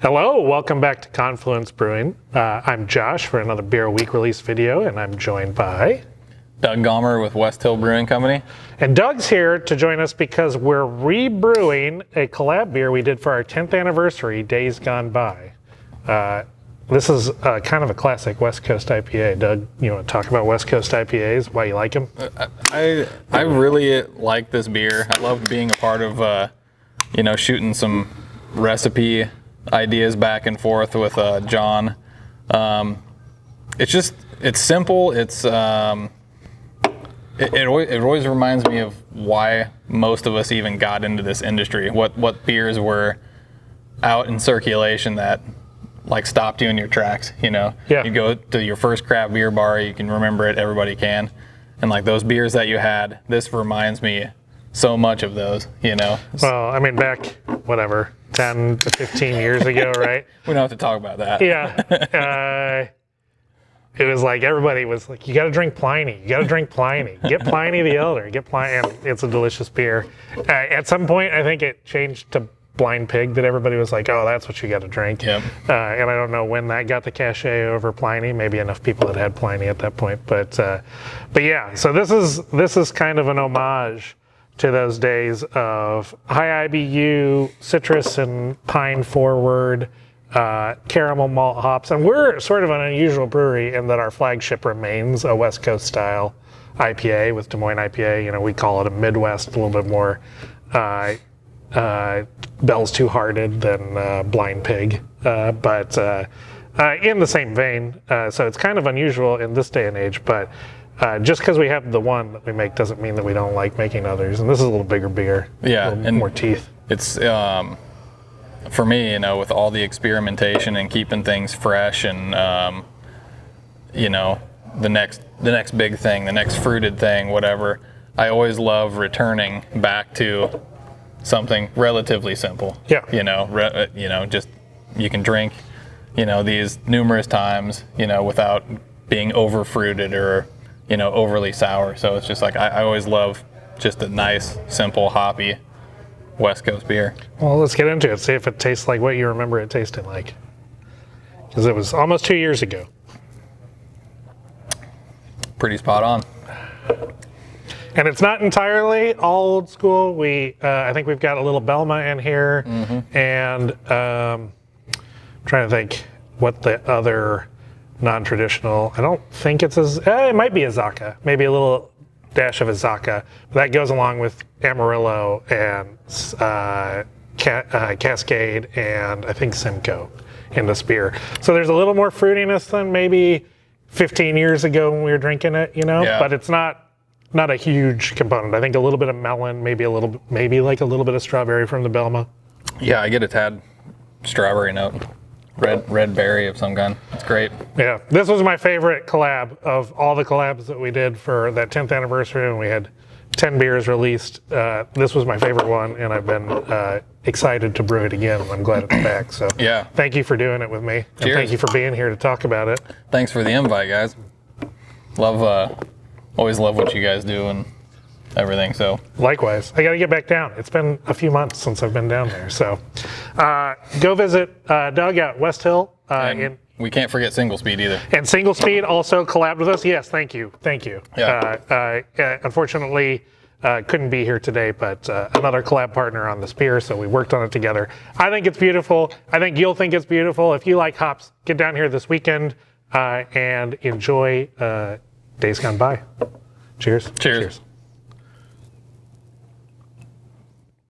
Hello, welcome back to Confluence Brewing. I'm Josh for another Beer Week release video, and I'm joined by Doug Gomer with West Hill Brewing Company. And Doug's here to join us because we're rebrewing a collab beer we did for our 10th anniversary, Days Gone By. This is kind of a classic West Coast IPA. Doug, you want to talk about West Coast IPAs, why you like them? I really like this beer. I love being a part of, shooting some recipe ideas back and forth with John. It's simple. It always reminds me of why most of us even got into this industry. What beers were out in circulation that like stopped you in your tracks, Yeah. You go to your first craft beer bar, you can remember it, everybody can. And like those beers that you had, this reminds me so much of those, Well, I mean, back, 10 to 15 years ago, right? We don't have to talk about that. Yeah. It was like everybody was like, you got to drink Pliny. You got to drink Pliny. Get Pliny the Elder. Get Pliny. And it's a delicious beer. At some point, I think it changed to Blind Pig that everybody was like, oh, that's what you got to drink. Yep. And I don't know when that got the cachet over Pliny. Maybe enough people had Pliny at that point. But yeah, so this is kind of an homage to those days of high IBU, citrus and pine forward, caramel malt hops. And we're sort of an unusual brewery in that our flagship remains a West Coast style IPA with Des Moines IPA. We call it a Midwest, a little bit more Bell's Two Hearted than Blind Pig, but in the same vein. So it's kind of unusual in this day and age, but just because we have the one that we make doesn't mean that we don't like making others. And this is a little bigger beer. Yeah, a little more teeth. It's for me, with all the experimentation and keeping things fresh, and the next big thing, the next fruited thing, whatever. I always love returning back to something relatively simple. Yeah. Just you can drink, these numerous times, without being over fruited or overly sour. So it's just like I always love just a nice, simple, hoppy West Coast beer. Well, let's get into it. See if it tastes like what you remember it tasting like. Because it was almost 2 years ago. Pretty spot on. And it's not entirely all old school. I think we've got a little Belma in here, and I'm trying to think what the other non-traditional. I don't think it's it might be Azaka, maybe a little dash of Azaka. But that goes along with Amarillo and Cascade and I think Simcoe in this beer. So there's a little more fruitiness than maybe 15 years ago when we were drinking it, Yeah. But it's not a huge component. I think a little bit of melon, maybe like a little bit of strawberry from the Belma. Yeah, I get a tad strawberry note. Red berry of some kind. It's great. Yeah, this was my favorite collab of all the collabs that we did for that 10th anniversary when we had 10 beers released. This was my favorite one, and I've been excited to brew it again. I'm glad it's back. So yeah, thank you for doing it with me. Cheers. And thank you for being here to talk about it. Thanks for the invite, guys. Always love what you guys do and everything. So likewise, I got to get back down. It's been a few months since I've been down there. So go visit Doug at West Hill. We can't forget SingleSpeed either. And SingleSpeed also collabed with us. Yes, thank you. Yeah. Unfortunately, couldn't be here today, but another collab partner on this beer, so we worked on it together. I think it's beautiful. I think you'll think it's beautiful. If you like hops, get down here this weekend and enjoy Days Gone By. Cheers. Cheers.